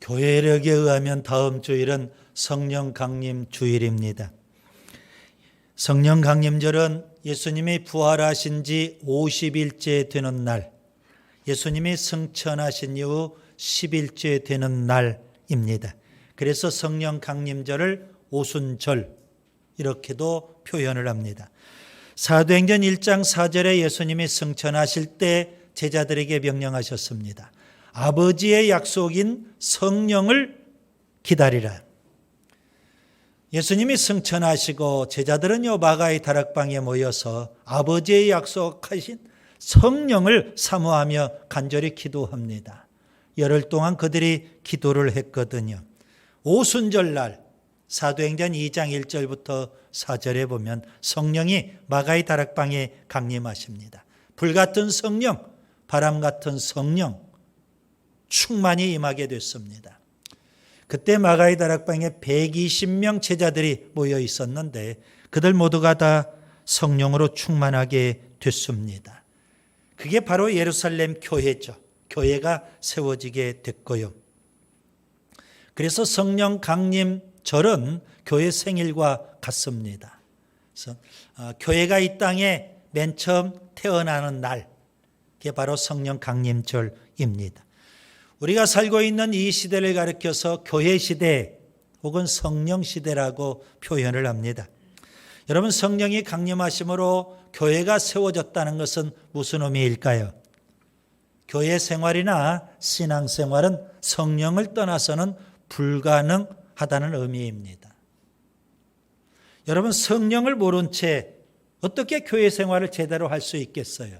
교회력에 의하면 다음 주일은 성령 강림 주일입니다. 성령 강림절은 예수님이 부활하신 지 50일째 되는 날, 예수님이 승천하신 이후 10일째 되는 날입니다. 그래서 성령 강림절을 오순절 이렇게도 표현을 합니다. 사도행전 1장 4절에 예수님이 승천하실 때 제자들에게 명령하셨습니다. 아버지의 약속인 성령을 기다리라. 예수님이 승천하시고 제자들은요 마가의 다락방에 모여서 아버지의 약속하신 성령을 사모하며 간절히 기도합니다. 열흘 동안 그들이 기도를 했거든요. 오순절날 사도행전 2장 1절부터 4절에 보면 성령이 마가의 다락방에 강림하십니다. 불같은 성령, 바람 같은 성령 충만히 임하게 됐습니다. 그때 마가의 다락방에 120명 제자들이 모여 있었는데 그들 모두가 다 성령으로 충만하게 됐습니다. 그게 바로 예루살렘 교회죠. 교회가 세워지게 됐고요. 그래서 성령 강림절은 교회 생일과 같습니다. 그래서 교회가 이 땅에 맨 처음 태어나는 날, 그게 바로 성령 강림절입니다. 우리가 살고 있는 이 시대를 가리켜서 교회 시대 혹은 성령 시대라고 표현을 합니다. 여러분, 성령이 강림하심으로 교회가 세워졌다는 것은 무슨 의미일까요? 교회 생활이나 신앙생활은 성령을 떠나서는 불가능하다는 의미입니다. 여러분, 성령을 모른 채 어떻게 교회 생활을 제대로 할 수 있겠어요?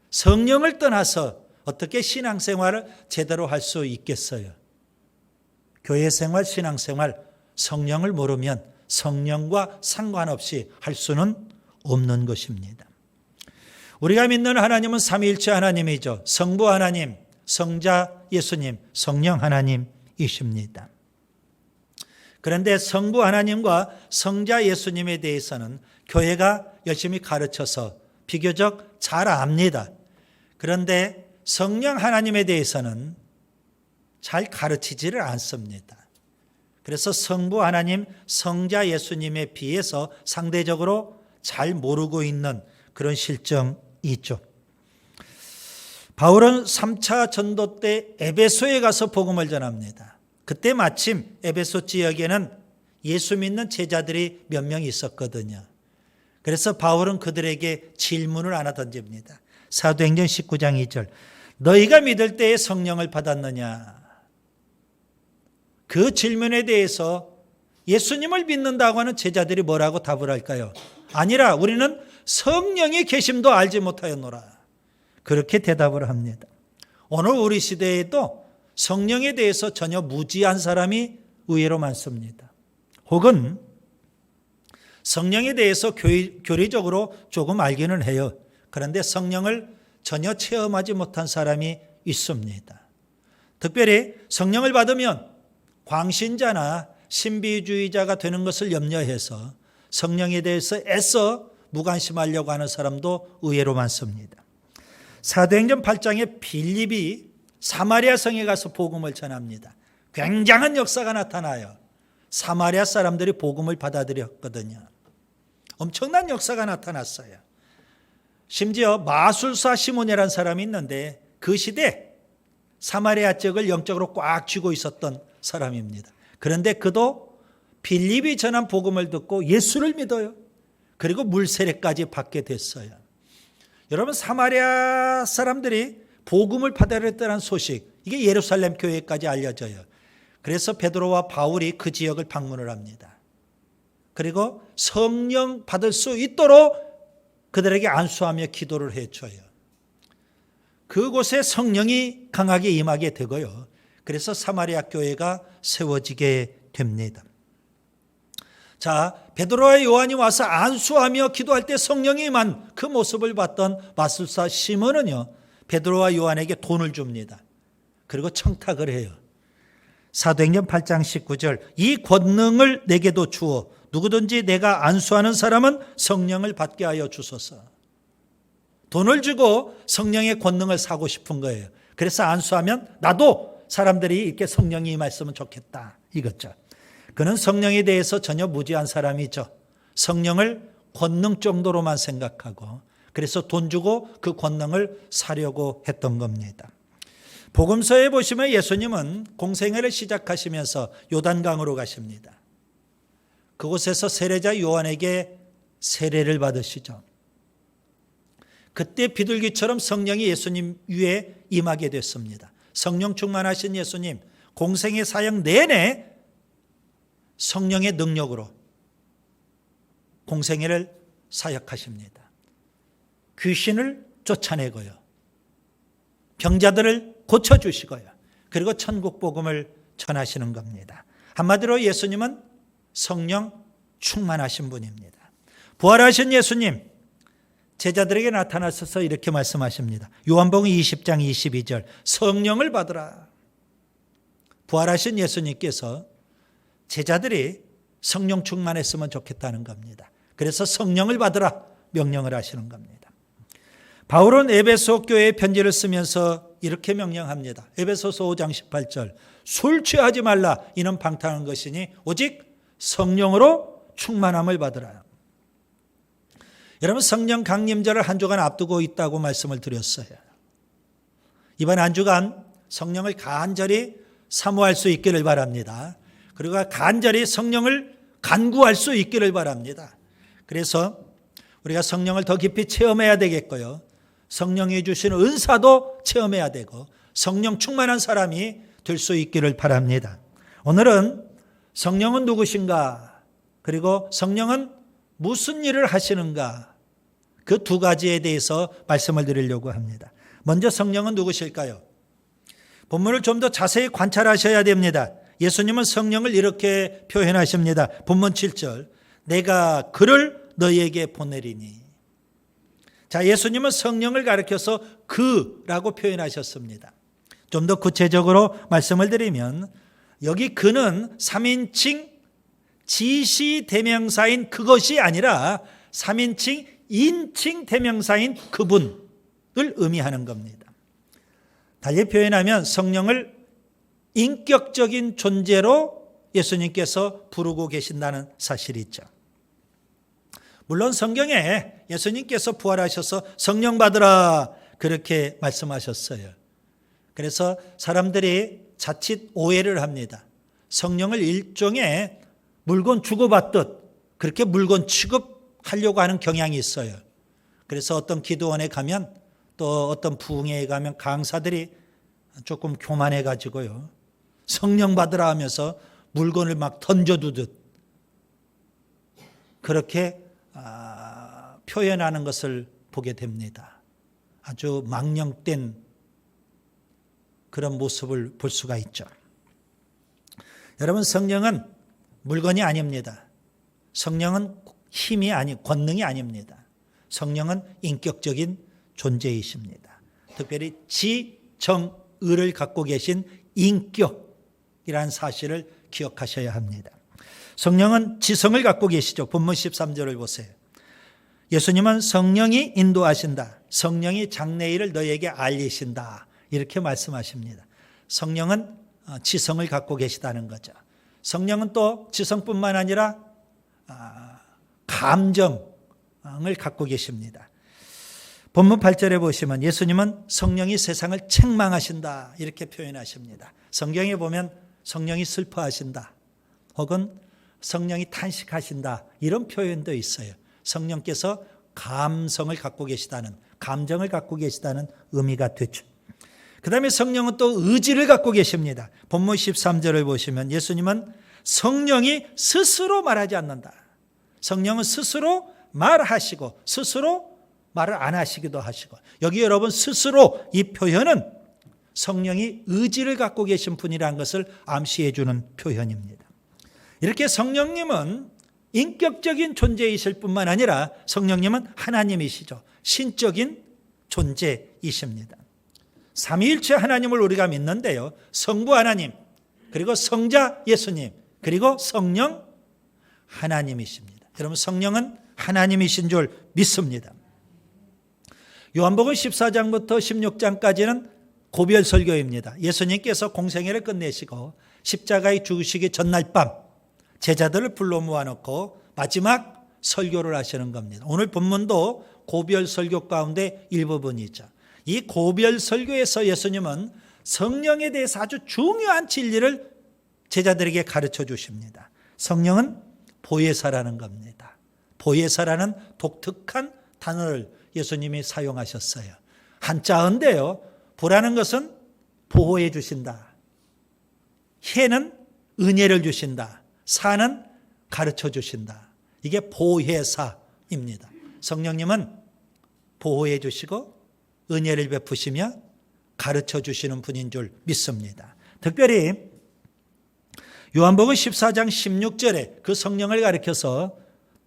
성령을 떠나서 어떻게 신앙생활을 제대로 할 수 있겠어요? 교회 생활, 신앙생활, 성령을 모르면 성령과 상관없이 할 수는 없는 것입니다. 우리가 믿는 하나님은 삼위일체 하나님이죠. 성부 하나님, 성자 예수님, 성령 하나님이십니다. 그런데 성부 하나님과 성자 예수님에 대해서는 교회가 열심히 가르쳐서 비교적 잘 압니다. 그런데 성령 하나님에 대해서는 잘 가르치지를 않습니다. 그래서 성부 하나님, 성자 예수님에 비해서 상대적으로 잘 모르고 있는 그런 실정이 있죠. 바울은 3차 전도 때 에베소에 가서 복음을 전합니다. 그때 마침 에베소 지역에는 예수 믿는 제자들이 몇 명 있었거든요. 그래서 바울은 그들에게 질문을 하나 던집니다. 사도행전 19장 2절. 너희가 믿을 때에 성령을 받았느냐? 그 질문에 대해서 예수님을 믿는다고 하는 제자들이 뭐라고 답을 할까요? 아니라 우리는 성령의 계심도 알지 못하였노라. 그렇게 대답을 합니다. 오늘 우리 시대에도 성령에 대해서 전혀 무지한 사람이 의외로 많습니다. 혹은 성령에 대해서 교리적으로 조금 알기는 해요. 그런데 성령을 전혀 체험하지 못한 사람이 있습니다. 특별히 성령을 받으면 광신자나 신비주의자가 되는 것을 염려해서 성령에 대해서 애써 무관심하려고 하는 사람도 의외로 많습니다. 사도행전 8장에 빌립이 사마리아 성에 가서 복음을 전합니다. 굉장한 역사가 나타나요. 사마리아 사람들이 복음을 받아들였거든요. 엄청난 역사가 나타났어요. 심지어 마술사 시몬이라는 사람이 있는데 그 시대 사마리아 지역을 영적으로 꽉 쥐고 있었던 사람입니다. 그런데 그도 빌립이 전한 복음을 듣고 예수를 믿어요. 그리고 물세례까지 받게 됐어요. 여러분, 사마리아 사람들이 복음을 받아들였다는 소식, 이게 예루살렘 교회까지 알려져요. 그래서 베드로와 바울이 그 지역을 방문을 합니다. 그리고 성령 받을 수 있도록 그들에게 안수하며 기도를 해줘요. 그곳에 성령이 강하게 임하게 되고요. 그래서 사마리아 교회가 세워지게 됩니다. 자, 베드로와 요한이 와서 안수하며 기도할 때 성령이 임한 그 모습을 봤던 마술사 시몬은요, 베드로와 요한에게 돈을 줍니다. 그리고 청탁을 해요. 사도행전 8장 19절. 이 권능을 내게도 주어 누구든지 내가 안수하는 사람은 성령을 받게 하여 주소서. 돈을 주고 성령의 권능을 사고 싶은 거예요. 그래서 안수하면 나도 사람들이 이렇게 성령이 임했으면 좋겠다 이거죠. 그는 성령에 대해서 전혀 무지한 사람이죠. 성령을 권능 정도로만 생각하고 그래서 돈 주고 그 권능을 사려고 했던 겁니다. 복음서에 보시면 예수님은 공생애를 시작하시면서 요단강으로 가십니다. 그곳에서 세례자 요한에게 세례를 받으시죠. 그때 비둘기처럼 성령이 예수님 위에 임하게 됐습니다. 성령 충만하신 예수님 공생애 사역 내내 성령의 능력으로 공생애를 사역하십니다. 귀신을 쫓아내고요. 병자들을 고쳐주시고요. 그리고 천국 복음을 전하시는 겁니다. 한마디로 예수님은 성령 충만하신 분입니다. 부활하신 예수님 제자들에게 나타나셔서 이렇게 말씀하십니다. 요한복음 20장 22절 성령을 받으라. 부활하신 예수님께서 제자들이 성령 충만했으면 좋겠다는 겁니다. 그래서 성령을 받으라 명령을 하시는 겁니다. 바울은 에베소 교회에 편지를 쓰면서 이렇게 명령합니다. 에베소서 5장 18절 술 취하지 말라 이는 방탕한 것이니 오직 성령으로 충만함을 받으라. 여러분 성령 강림절을 한 주간 앞두고 있다고 말씀을 드렸어요. 이번 한 주간 성령을 간절히 사모할 수 있기를 바랍니다. 그리고 간절히 성령을 간구할 수 있기를 바랍니다. 그래서 우리가 성령을 더 깊이 체험해야 되겠고요. 성령이 주시는 은사도 체험해야 되고 성령 충만한 사람이 될 수 있기를 바랍니다. 오늘은 성령은 누구신가? 그리고 성령은 무슨 일을 하시는가? 그 두 가지에 대해서 말씀을 드리려고 합니다. 먼저 성령은 누구실까요? 본문을 좀 더 자세히 관찰하셔야 됩니다. 예수님은 성령을 이렇게 표현하십니다. 본문 7절 내가 그를 너희에게 보내리니. 자, 예수님은 성령을 가리켜서 그라고 표현하셨습니다. 좀 더 구체적으로 말씀을 드리면 여기 그는 3인칭 지시대명사인 그것이 아니라 3인칭 인칭 대명사인 그분을 의미하는 겁니다. 달리 표현하면 성령을 인격적인 존재로 예수님께서 부르고 계신다는 사실이죠. 물론 성경에 예수님께서 부활하셔서 성령 받으라 그렇게 말씀하셨어요. 그래서 사람들이 자칫 오해를 합니다. 성령을 일종의 물건 주고받듯 그렇게 물건 취급하려고 하는 경향이 있어요. 그래서 어떤 기도원에 가면 또 어떤 부흥회에 가면 강사들이 조금 교만해 가지고요. 성령 받으라 하면서 물건을 막 던져두듯 그렇게 표현하는 것을 보게 됩니다. 아주 망령된 그런 모습을 볼 수가 있죠. 여러분 성령은 물건이 아닙니다. 성령은 힘이 권능이 아닙니다. 성령은 인격적인 존재이십니다. 특별히 지정의를 갖고 계신 인격이라는 사실을 기억하셔야 합니다. 성령은 지성을 갖고 계시죠. 본문 13절을 보세요. 예수님은 성령이 인도하신다. 성령이 장래일을 너희에게 알리신다. 이렇게 말씀하십니다. 성령은 지성을 갖고 계시다는 거죠. 성령은 또 지성뿐만 아니라 감정을 갖고 계십니다. 본문 8절에 보시면 예수님은 성령이 세상을 책망하신다 이렇게 표현하십니다. 성경에 보면 성령이 슬퍼하신다 혹은 성령이 탄식하신다 이런 표현도 있어요. 성령께서 감성을 갖고 계시다는 감정을 갖고 계시다는 의미가 되죠. 그 다음에 성령은 또 의지를 갖고 계십니다. 본문 13절을 보시면 예수님은 성령이 스스로 말하지 않는다. 성령은 스스로 말하시고 스스로 말을 안 하시기도 하시고 여기 여러분 스스로 이 표현은 성령이 의지를 갖고 계신 분이라는 것을 암시해 주는 표현입니다. 이렇게 성령님은 인격적인 존재이실 뿐만 아니라 성령님은 하나님이시죠. 신적인 존재이십니다. 삼위일체 하나님을 우리가 믿는데요. 성부 하나님, 그리고 성자 예수님, 그리고 성령 하나님이십니다. 여러분 성령은 하나님이신 줄 믿습니다. 요한복음 14장부터 16장까지는 고별 설교입니다. 예수님께서 공생애를 끝내시고 십자가에 죽으시기 전날 밤 제자들을 불러 모아놓고 마지막 설교를 하시는 겁니다. 오늘 본문도 고별 설교 가운데 일부분이죠. 이 고별 설교에서 예수님은 성령에 대해서 아주 중요한 진리를 제자들에게 가르쳐 주십니다. 성령은 보혜사라는 겁니다. 보혜사라는 독특한 단어를 예수님이 사용하셨어요. 한자어인데요. 보라는 것은 보호해 주신다. 해는 은혜를 주신다. 사는 가르쳐 주신다. 이게 보혜사입니다. 성령님은 보호해 주시고 은혜를 베푸시며 가르쳐 주시는 분인 줄 믿습니다. 특별히 요한복음 14장 16절에 그 성령을 가리켜서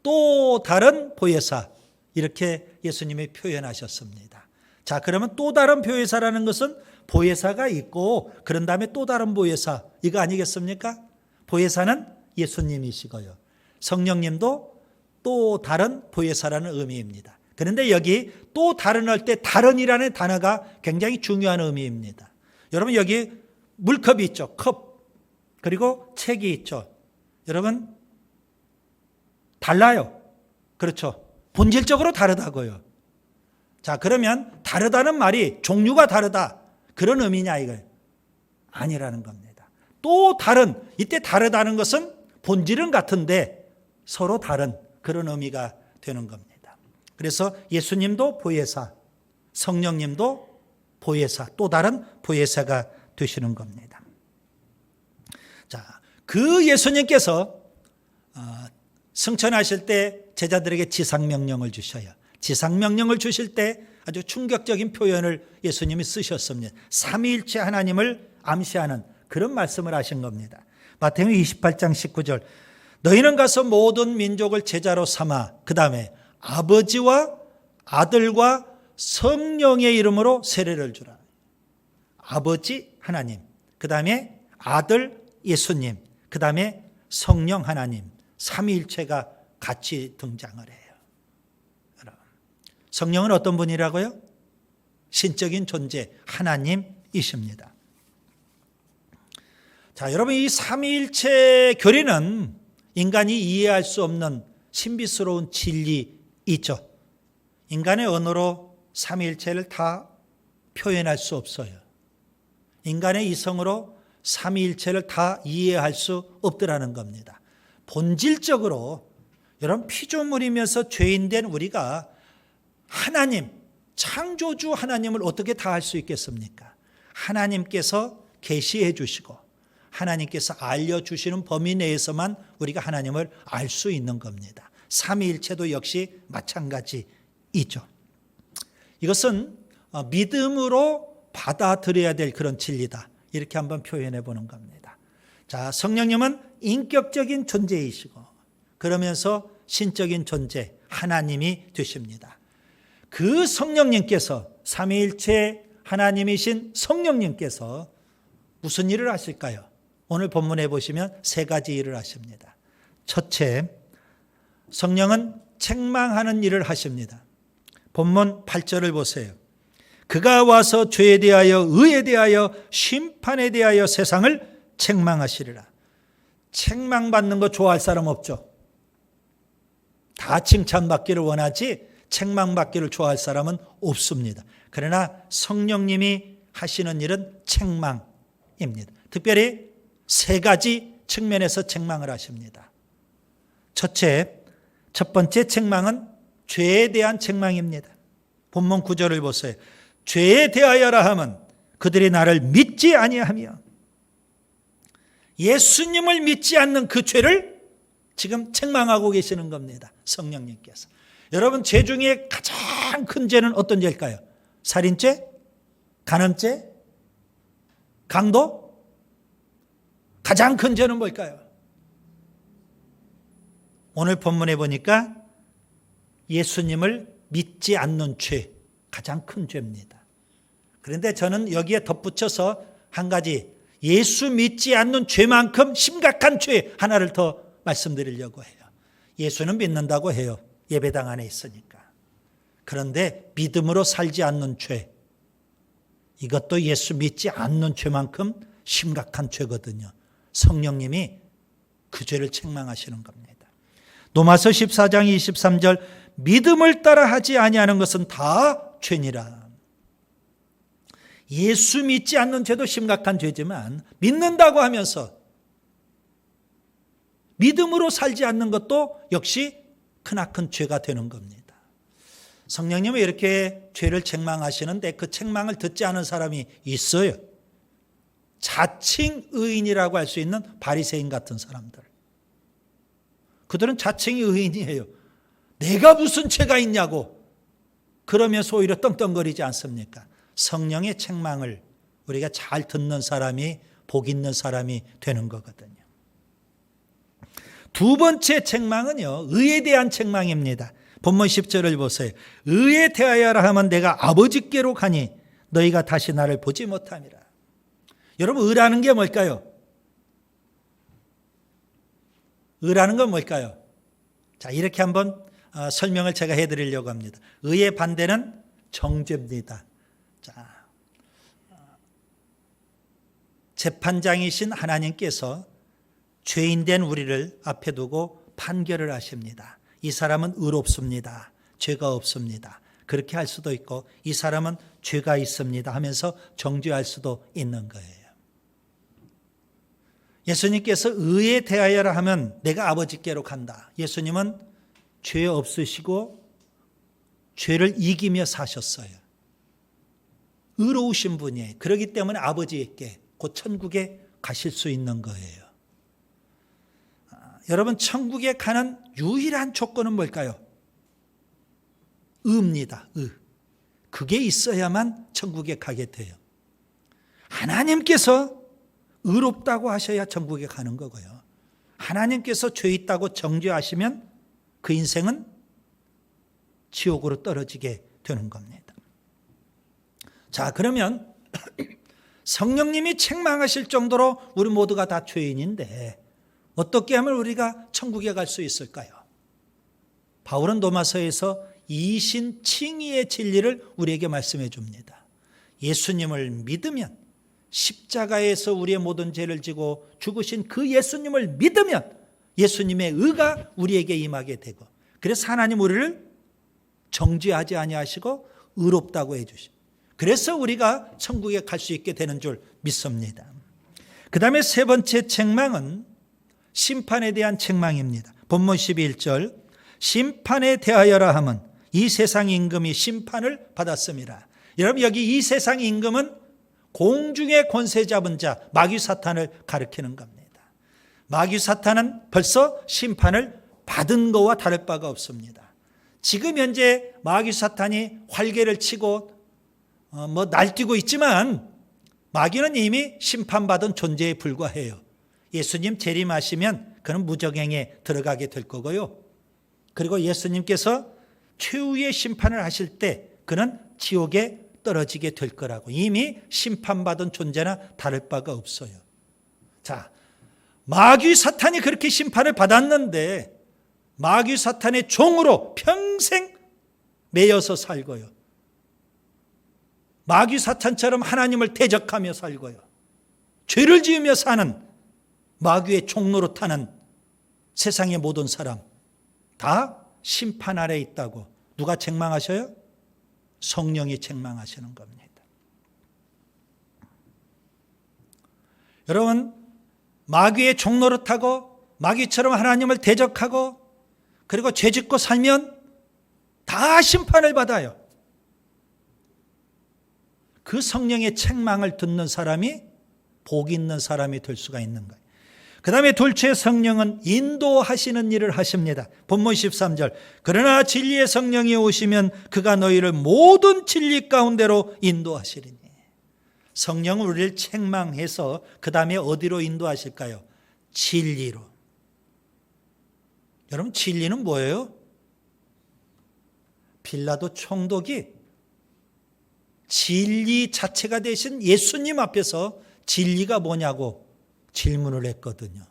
또 다른 보혜사 이렇게 예수님이 표현하셨습니다. 자, 그러면 또 다른 보혜사라는 것은 보혜사가 있고 그런 다음에 또 다른 보혜사 이거 아니겠습니까? 보혜사는 예수님이시고요. 성령님도 또 다른 보혜사라는 의미입니다. 그런데 여기 또 다른 할 때 다른이라는 단어가 굉장히 중요한 의미입니다. 여러분 여기 물컵이 있죠. 컵. 그리고 책이 있죠. 여러분 달라요. 그렇죠. 본질적으로 다르다고요. 자, 그러면 다르다는 말이 종류가 다르다. 그런 의미냐 이거예요. 아니라는 겁니다. 또 다른, 이때 다르다는 것은 본질은 같은데 서로 다른 그런 의미가 되는 겁니다. 그래서 예수님도 보혜사, 성령님도 보혜사, 또 다른 보혜사가 되시는 겁니다. 자, 그 예수님께서 승천하실 때 제자들에게 지상명령을 주셔요. 지상명령을 주실 때 아주 충격적인 표현을 예수님이 쓰셨습니다. 삼위일체 하나님을 암시하는 그런 말씀을 하신 겁니다. 마태복음 28장 19절 너희는 가서 모든 민족을 제자로 삼아 그 다음에 아버지와 아들과 성령의 이름으로 세례를 주라. 아버지 하나님, 그 다음에 아들 예수님, 그 다음에 성령 하나님, 삼위일체가 같이 등장을 해요. 성령은 어떤 분이라고요? 신적인 존재 하나님이십니다. 자, 여러분 이 삼위일체 교리는 인간이 이해할 수 없는 신비스러운 진리이죠. 인간의 언어로 삼위일체를 다 표현할 수 없어요. 인간의 이성으로 삼위일체를 다 이해할 수 없더라는 겁니다. 본질적으로 여러분 피조물이면서 죄인된 우리가 하나님, 창조주 하나님을 어떻게 다 알 수 있겠습니까? 하나님께서 계시해 주시고 하나님께서 알려주시는 범위 내에서만 우리가 하나님을 알 수 있는 겁니다. 삼위일체도 역시 마찬가지이죠. 이것은 믿음으로 받아들여야 될 그런 진리다. 이렇게 한번 표현해 보는 겁니다. 자, 성령님은 인격적인 존재이시고 그러면서 신적인 존재, 하나님이 되십니다. 그 성령님께서 삼위일체 하나님이신 성령님께서 무슨 일을 하실까요? 오늘 본문에 보시면 세 가지 일을 하십니다. 첫째, 성령은 책망하는 일을 하십니다. 본문 8절을 보세요. 그가 와서 죄에 대하여 의에 대하여 심판에 대하여 세상을 책망하시리라. 책망받는 거 좋아할 사람 없죠? 다 칭찬받기를 원하지 책망받기를 좋아할 사람은 없습니다. 그러나 성령님이 하시는 일은 책망입니다. 특별히 세 가지 측면에서 책망을 하십니다. 첫 번째 책망은 죄에 대한 책망입니다. 본문 9절을 보세요. 죄에 대하여라 함은 그들이 나를 믿지 아니하며 예수님을 믿지 않는 그 죄를 지금 책망하고 계시는 겁니다. 성령님께서. 여러분 죄 중에 가장 큰 죄는 어떤 죄일까요? 살인죄? 간음죄? 강도? 가장 큰 죄는 뭘까요? 오늘 본문에 보니까 예수님을 믿지 않는 죄, 가장 큰 죄입니다. 그런데 저는 여기에 덧붙여서 한 가지 예수 믿지 않는 죄만큼 심각한 죄 하나를 더 말씀드리려고 해요. 예수는 믿는다고 해요. 예배당 안에 있으니까. 그런데 믿음으로 살지 않는 죄, 이것도 예수 믿지 않는 죄만큼 심각한 죄거든요. 성령님이 그 죄를 책망하시는 겁니다. 로마서 14장 23절 믿음을 따라 하지 아니하는 것은 다 죄니라. 예수 믿지 않는 죄도 심각한 죄지만 믿는다고 하면서 믿음으로 살지 않는 것도 역시 크나큰 죄가 되는 겁니다. 성령님은 이렇게 죄를 책망하시는데 그 책망을 듣지 않은 사람이 있어요. 자칭 의인이라고 할 수 있는 바리새인 같은 사람들. 그들은 자칭이 의인이에요. 내가 무슨 죄가 있냐고 그러면서 오히려 떵떵거리지 않습니까? 성령의 책망을 우리가 잘 듣는 사람이 복 있는 사람이 되는 거거든요. 두 번째 책망은요, 의에 대한 책망입니다. 본문 10절을 보세요. 의에 대하여라 하면 내가 아버지께로 가니 너희가 다시 나를 보지 못함이라. 여러분, 의라는 게 뭘까요? 의라는 건 뭘까요? 자, 이렇게 한번 설명을 제가 해드리려고 합니다. 의의 반대는 정죄입니다. 자, 재판장이신 하나님께서 죄인된 우리를 앞에 두고 판결을 하십니다. 이 사람은 의롭습니다. 죄가 없습니다. 그렇게 할 수도 있고 이 사람은 죄가 있습니다 하면서 정죄할 수도 있는 거예요. 예수님께서 의에 대하여라 하면 내가 아버지께로 간다. 예수님은 죄 없으시고 죄를 이기며 사셨어요. 의로우신 분이에요. 그렇기 때문에 아버지께 곧 천국에 가실 수 있는 거예요. 여러분, 천국에 가는 유일한 조건은 뭘까요? 의입니다. 의. 그게 있어야만 천국에 가게 돼요. 하나님께서 의롭다고 하셔야 천국에 가는 거고요. 하나님께서 죄 있다고 정죄하시면 그 인생은 지옥으로 떨어지게 되는 겁니다. 자, 그러면 성령님이 책망하실 정도로 우리 모두가 다 죄인인데 어떻게 하면 우리가 천국에 갈 수 있을까요? 바울은 로마서에서 이신칭의의 진리를 우리에게 말씀해 줍니다. 예수님을 믿으면, 십자가에서 우리의 모든 죄를 지고 죽으신 그 예수님을 믿으면 예수님의 의가 우리에게 임하게 되고, 그래서 하나님 우리를 정죄하지 아니하시고 의롭다고 해주시고, 그래서 우리가 천국에 갈 수 있게 되는 줄 믿습니다. 그 다음에 세 번째 책망은 심판에 대한 책망입니다. 본문 11절 심판에 대하여라 하면 이 세상 임금이 심판을 받았습니다. 여러분, 여기 이 세상 임금은 공중의 권세 잡은 자 마귀 사탄을 가리키는 겁니다. 마귀 사탄은 벌써 심판을 받은 것과 다를 바가 없습니다. 지금 현재 마귀 사탄이 활개를 치고 날뛰고 있지만 마귀는 이미 심판받은 존재에 불과해요. 예수님 재림하시면 그는 무저갱에 들어가게 될 거고요. 그리고 예수님께서 최후의 심판을 하실 때 그는 지옥에 떨어지게 될 거라고. 이미 심판받은 존재나 다를 바가 없어요. 자, 마귀 사탄이 그렇게 심판을 받았는데 마귀 사탄의 종으로 평생 매여서 살고요. 마귀 사탄처럼 하나님을 대적하며 살고요. 죄를 지으며 사는 마귀의 종로로 타는 세상의 모든 사람 다 심판 아래에 있다고 누가 책망하셔요? 성령이 책망하시는 겁니다. 여러분, 마귀의 종로로 타고 마귀처럼 하나님을 대적하고 그리고 죄짓고 살면 다 심판을 받아요. 그 성령의 책망을 듣는 사람이 복 있는 사람이 될 수가 있는 거예요. 그 다음에 둘째, 성령은 인도하시는 일을 하십니다. 본문 13절 그러나 진리의 성령이 오시면 그가 너희를 모든 진리 가운데로 인도하시리니. 성령은 우리를 책망해서 그 다음에 어디로 인도하실까요? 진리로. 여러분, 진리는 뭐예요? 빌라도 총독이 진리 자체가 되신 예수님 앞에서 진리가 뭐냐고 질문을 했거든요.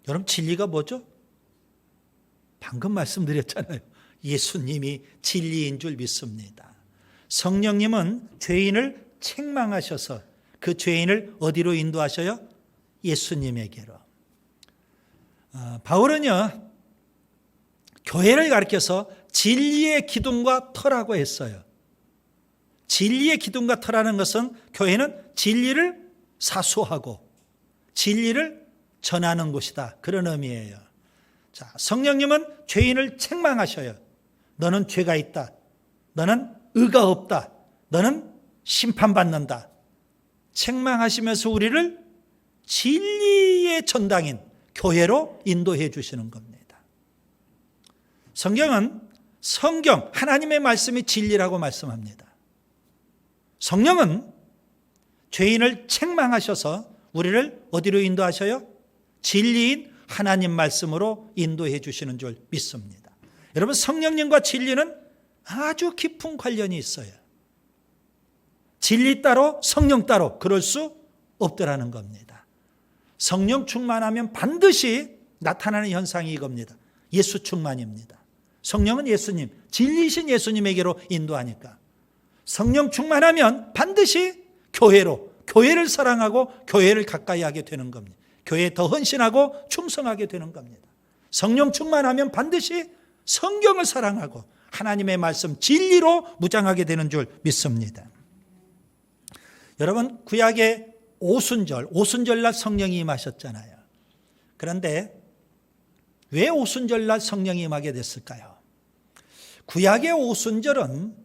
여러분, 진리가 뭐죠? 방금 말씀드렸잖아요. 예수님이 진리인 줄 믿습니다. 성령님은 죄인을 책망하셔서 그 죄인을 어디로 인도하셔요? 예수님에게로. 바울은요, 교회를 가리켜서 진리의 기둥과 터라고 했어요. 진리의 기둥과 터라는 것은 교회는 진리를 사수하고 진리를 전하는 곳이다. 그런 의미예요. 자, 성령님은 죄인을 책망하셔요. 너는 죄가 있다. 너는 의가 없다. 너는 심판받는다. 책망하시면서 우리를 진리의 전당인 교회로 인도해 주시는 겁니다. 성경은 성경, 하나님의 말씀이 진리라고 말씀합니다. 성령은 죄인을 책망하셔서 우리를 어디로 인도하셔요? 진리인 하나님 말씀으로 인도해 주시는 줄 믿습니다. 여러분, 성령님과 진리는 아주 깊은 관련이 있어요. 진리 따로 성령 따로 그럴 수 없더라는 겁니다. 성령 충만하면 반드시 나타나는 현상이 이겁니다. 예수 충만입니다. 성령은 예수님, 진리이신 예수님에게로 인도하니까 성령 충만하면 반드시 교회를 사랑하고 교회를 가까이 하게 되는 겁니다. 교회에 더 헌신하고 충성하게 되는 겁니다. 성령 충만하면 반드시 성경을 사랑하고 하나님의 말씀 진리로 무장하게 되는 줄 믿습니다. 여러분, 구약의 오순절날 성령이 임하셨잖아요. 그런데 왜 오순절날 성령이 임하게 됐을까요? 구약의 오순절은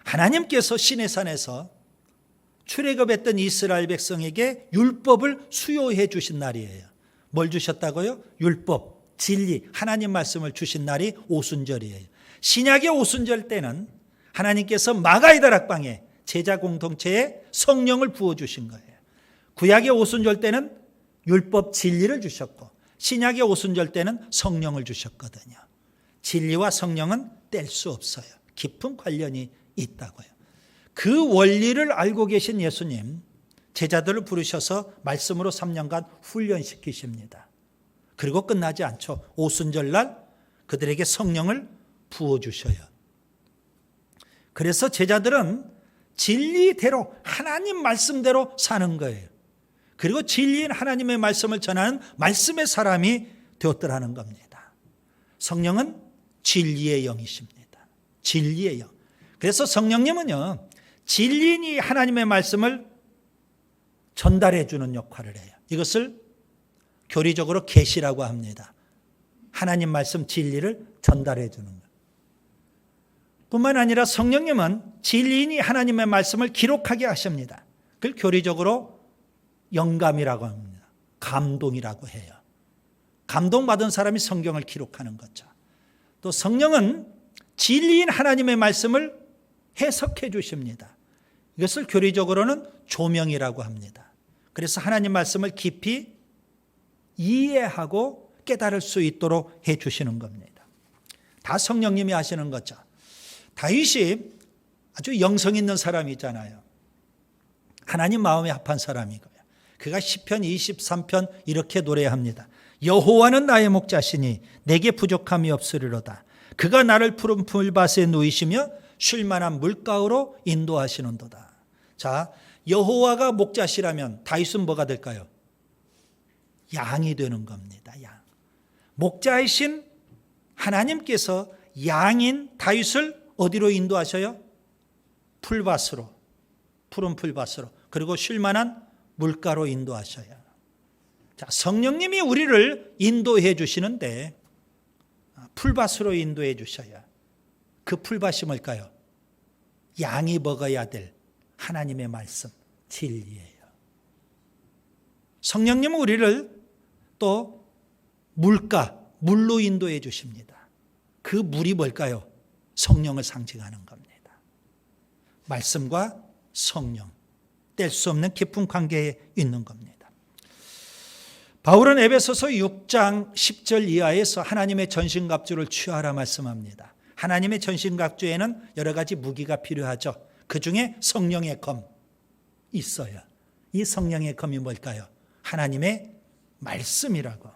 하나님께서 시내산에서 출애굽했던 이스라엘 백성에게 율법을 수요해 주신 날이에요. 뭘 주셨다고요? 율법, 진리, 하나님 말씀을 주신 날이 오순절이에요. 신약의 오순절 때는 하나님께서 마가의 다락방에 제자 공동체에 성령을 부어주신 거예요. 구약의 오순절 때는 율법 진리를 주셨고 신약의 오순절 때는 성령을 주셨거든요. 진리와 성령은 뗄 수 없어요. 깊은 관련이 있다고요. 그 원리를 알고 계신 예수님, 제자들을 부르셔서 말씀으로 3년간 훈련시키십니다. 그리고 끝나지 않죠. 오순절날 그들에게 성령을 부어주셔요. 그래서 제자들은 진리대로 하나님 말씀대로 사는 거예요. 그리고 진리인 하나님의 말씀을 전하는 말씀의 사람이 되었더라는 겁니다. 성령은 진리의 영이십니다. 진리의 영. 그래서 성령님은요, 진리인 이 하나님의 말씀을 전달해 주는 역할을 해요. 이것을 교리적으로 계시라고 합니다. 하나님 말씀 진리를 전달해 주는 것. 뿐만 아니라 성령님은 진리인이 하나님의 말씀을 기록하게 하십니다. 그걸 교리적으로 영감이라고 합니다. 감동이라고 해요. 감동받은 사람이 성경을 기록하는 거죠. 또 성령은 진리인 하나님의 말씀을 해석해 주십니다. 이것을 교리적으로는 조명이라고 합니다. 그래서 하나님 말씀을 깊이 이해하고 깨달을 수 있도록 해 주시는 겁니다. 다 성령님이 하시는 거죠. 다윗이 아주 영성 있는 사람이잖아요. 하나님 마음에 합한 사람이고요. 그가 시편 23편 이렇게 노래합니다. 여호와는 나의 목자시니 내게 부족함이 없으리로다. 그가 나를 푸른 풀밭에 누이시며 쉴만한 물가로 인도하시는도다. 자, 여호와가 목자시라면 다윗은 뭐가 될까요? 양이 되는 겁니다. 양. 목자이신 하나님께서 양인 다윗을 어디로 인도하셔요? 풀밭으로, 푸른 풀밭으로, 그리고 쉴만한 물가로 인도하셔요. 자, 성령님이 우리를 인도해 주시는데 풀밭으로 인도해 주셔야. 그 풀밭이 뭘까요? 양이 먹어야 될 하나님의 말씀, 진리예요. 성령님은 우리를 또 물로 인도해 주십니다. 그 물이 뭘까요? 성령을 상징하는 겁니다. 말씀과 성령, 뗄 수 없는 깊은 관계에 있는 겁니다. 바울은 에베소서 6장 10절 이하에서 하나님의 전신갑주를 취하라 말씀합니다. 하나님의 전신갑주에는 여러 가지 무기가 필요하죠. 그 중에 성령의 검 있어요. 이 성령의 검이 뭘까요? 하나님의 말씀이라고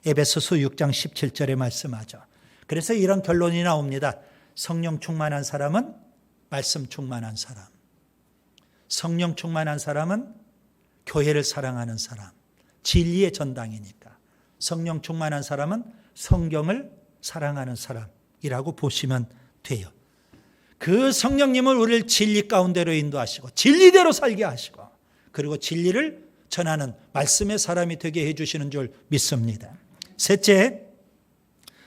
에베소서 6장 17절에 말씀하죠. 그래서 이런 결론이 나옵니다. 성령 충만한 사람은 말씀 충만한 사람. 성령 충만한 사람은 교회를 사랑하는 사람, 진리의 전당이니까. 성령 충만한 사람은 성경을 사랑하는 사람이라고 보시면 돼요. 그 성령님은 우리를 진리 가운데로 인도하시고 진리대로 살게 하시고 그리고 진리를 전하는 말씀의 사람이 되게 해주시는 줄 믿습니다. 셋째,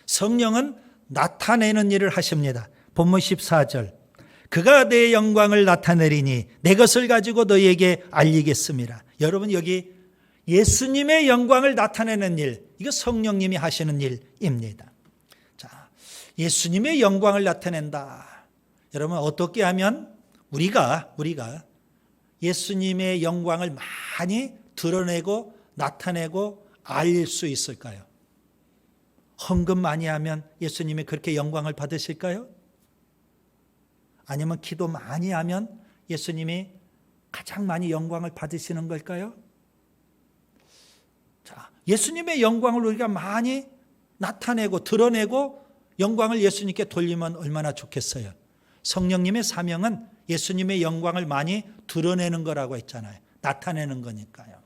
성령은 나타내는 일을 하십니다. 본문 14절. 그가 내 영광을 나타내리니 내 것을 가지고 너희에게 알리겠습니다. 여러분, 여기 예수님의 영광을 나타내는 일, 이거 성령님이 하시는 일입니다. 자, 예수님의 영광을 나타낸다. 여러분, 어떻게 하면 우리가 예수님의 영광을 많이 드러내고 나타내고 알릴 수 있을까요? 헌금 많이 하면 예수님이 그렇게 영광을 받으실까요? 아니면 기도 많이 하면 예수님이 가장 많이 영광을 받으시는 걸까요? 자, 예수님의 영광을 우리가 많이 나타내고 드러내고 영광을 예수님께 돌리면 얼마나 좋겠어요. 성령님의 사명은 예수님의 영광을 많이 드러내는 거라고 했잖아요. 나타내는 거니까요.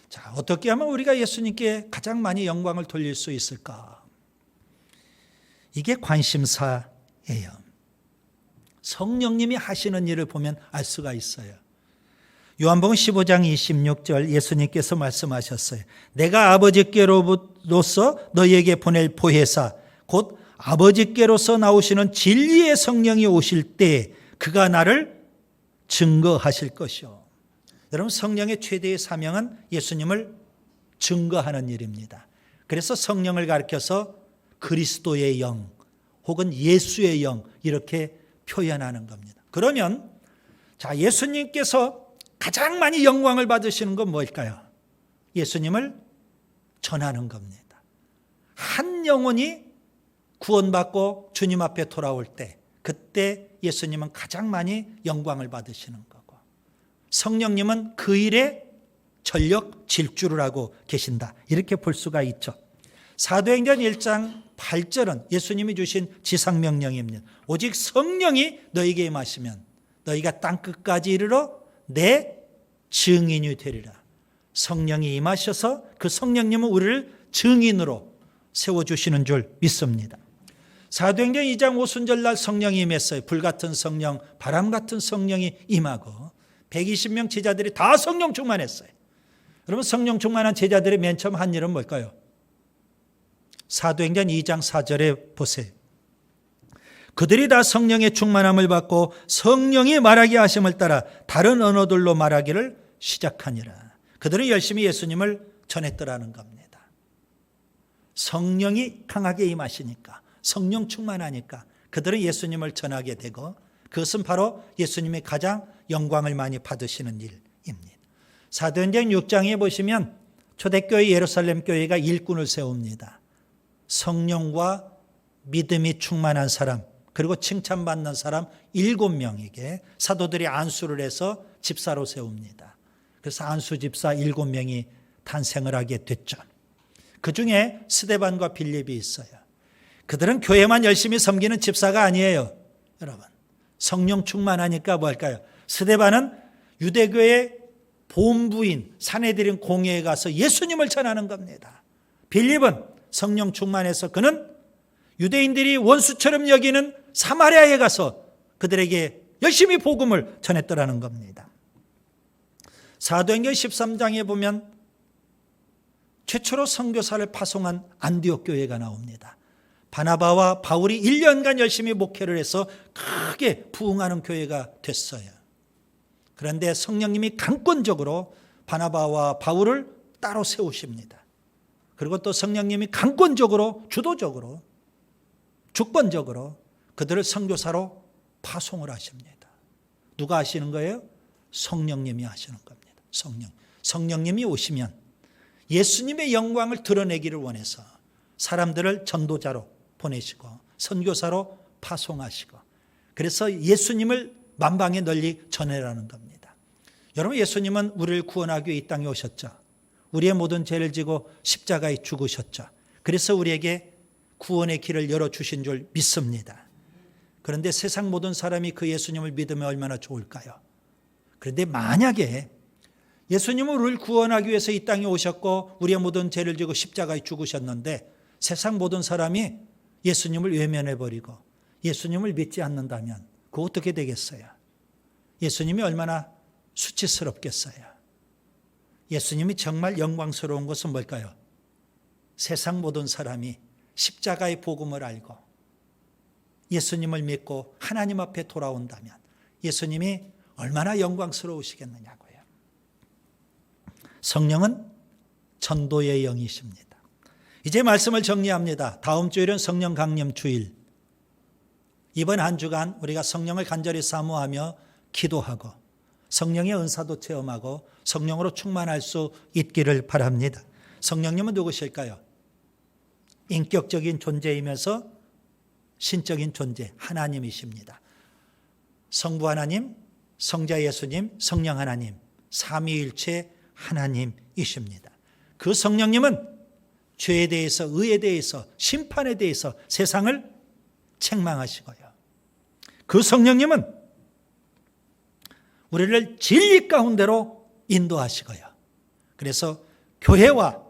자, 어떻게 하면 우리가 예수님께 가장 많이 영광을 돌릴 수 있을까? 이게 관심사예요. 성령님이 하시는 일을 보면 알 수가 있어요. 요한복음 15장 26절 예수님께서 말씀하셨어요. 내가 아버지께로서 너희에게 보낼 보혜사 곧 아버지께로서 나오시는 진리의 성령이 오실 때 그가 나를 증거하실 것이요. 여러분, 성령의 최대의 사명은 예수님을 증거하는 일입니다. 그래서 성령을 가리켜서 그리스도의 영 혹은 예수의 영 이렇게 표현하는 겁니다. 그러면 자, 예수님께서 가장 많이 영광을 받으시는 건 뭘까요? 예수님을 전하는 겁니다. 한 영혼이 구원받고 주님 앞에 돌아올 때 그때 예수님은 가장 많이 영광을 받으시는 거고 성령님은 그 일에 전력 질주를 하고 계신다. 이렇게 볼 수가 있죠. 사도행전 1장 8절은 예수님이 주신 지상명령입니다. 오직 성령이 너희에게 임하시면 너희가 땅끝까지 이르러 내 증인이 되리라. 성령이 임하셔서 그 성령님은 우리를 증인으로 세워주시는 줄 믿습니다. 사도행전 2장 오순절 날 성령이 임했어요. 불같은 성령, 바람같은 성령이 임하고 120명 제자들이 다 성령 충만했어요. 여러분, 성령 충만한 제자들이 맨 처음 한 일은 뭘까요? 사도행전 2장 4절에 보세요. 그들이 다 성령의 충만함을 받고 성령이 말하게 하심을 따라 다른 언어들로 말하기를 시작하니라. 그들은 열심히 예수님을 전했더라는 겁니다. 성령이 강하게 임하시니까, 성령 충만하니까 그들은 예수님을 전하게 되고 그것은 바로 예수님이 가장 영광을 많이 받으시는 일입니다. 사도행전 6장에 보시면 초대교회 예루살렘 교회가 일꾼을 세웁니다. 성령과 믿음이 충만한 사람 그리고 칭찬받는 사람 7명에게 사도들이 안수를 해서 집사로 세웁니다. 그래서 안수 집사 7명이 탄생을 하게 됐죠. 그중에 스데반과 빌립이 있어요. 그들은 교회만 열심히 섬기는 집사가 아니에요. 여러분, 성령 충만하니까 뭘까요? 스데반은 유대교의 본부인 사내들인 공회에 가서 예수님을 전하는 겁니다. 빌립은 성령 충만해서 그는 유대인들이 원수처럼 여기는 사마리아에 가서 그들에게 열심히 복음을 전했더라는 겁니다. 사도행전 13장에 보면 최초로 선교사를 파송한 안디옥 교회가 나옵니다. 바나바와 바울이 1년간 열심히 목회를 해서 크게 부흥하는 교회가 됐어요. 그런데 성령님이 강권적으로 바나바와 바울을 따로 세우십니다. 그리고 또 성령님이 강권적으로 주도적으로 주권적으로 그들을 선교사로 파송을 하십니다. 누가 하시는 거예요? 성령님이 하시는 겁니다. 성령님이 오시면 예수님의 영광을 드러내기를 원해서 사람들을 전도자로 보내시고 선교사로 파송하시고 그래서 예수님을 만방에 널리 전해라는 겁니다. 여러분, 예수님은 우리를 구원하기 위해 이 땅에 오셨죠. 우리의 모든 죄를 지고 십자가에 죽으셨죠. 그래서 우리에게 구원의 길을 열어주신 줄 믿습니다. 그런데 세상 모든 사람이 그 예수님을 믿으면 얼마나 좋을까요? 그런데 만약에 예수님은 우리를 구원하기 위해서 이 땅에 오셨고 우리의 모든 죄를 지고 십자가에 죽으셨는데 세상 모든 사람이 예수님을 외면해버리고 예수님을 믿지 않는다면 그거 어떻게 되겠어요? 예수님이 얼마나 수치스럽겠어요? 예수님이 정말 영광스러운 것은 뭘까요? 세상 모든 사람이 십자가의 복음을 알고 예수님을 믿고 하나님 앞에 돌아온다면 예수님이 얼마나 영광스러우시겠느냐고요. 성령은 전도의 영이십니다. 이제 말씀을 정리합니다. 다음 주일은 성령 강림 주일. 이번 한 주간 우리가 성령을 간절히 사모하며 기도하고 성령의 은사도 체험하고 성령으로 충만할 수 있기를 바랍니다. 성령님은 누구실까요? 인격적인 존재이면서 신적인 존재 하나님이십니다. 성부 하나님, 성자 예수님, 성령 하나님, 삼위일체 하나님이십니다. 그 성령님은 죄에 대해서, 의에 대해서, 심판에 대해서 세상을 책망하시고요. 그 성령님은 우리를 진리 가운데로 인도하시고요. 그래서 교회와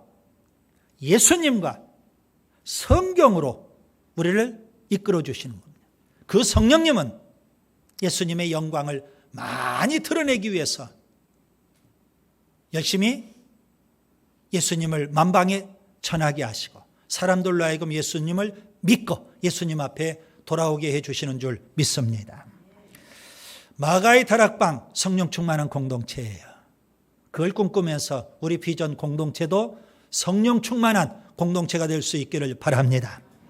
예수님과 성경으로 우리를 이끌어 주시는 겁니다. 그 성령님은 예수님의 영광을 많이 드러내기 위해서 열심히 예수님을 만방에 전하게 하시고 사람들로 하여금 예수님을 믿고 예수님 앞에 돌아오게 해주시는 줄 믿습니다. 마가의 다락방 성령 충만한 공동체예요. 그걸 꿈꾸면서 우리 비전 공동체도 성령 충만한 공동체가 될 수 있기를 바랍니다.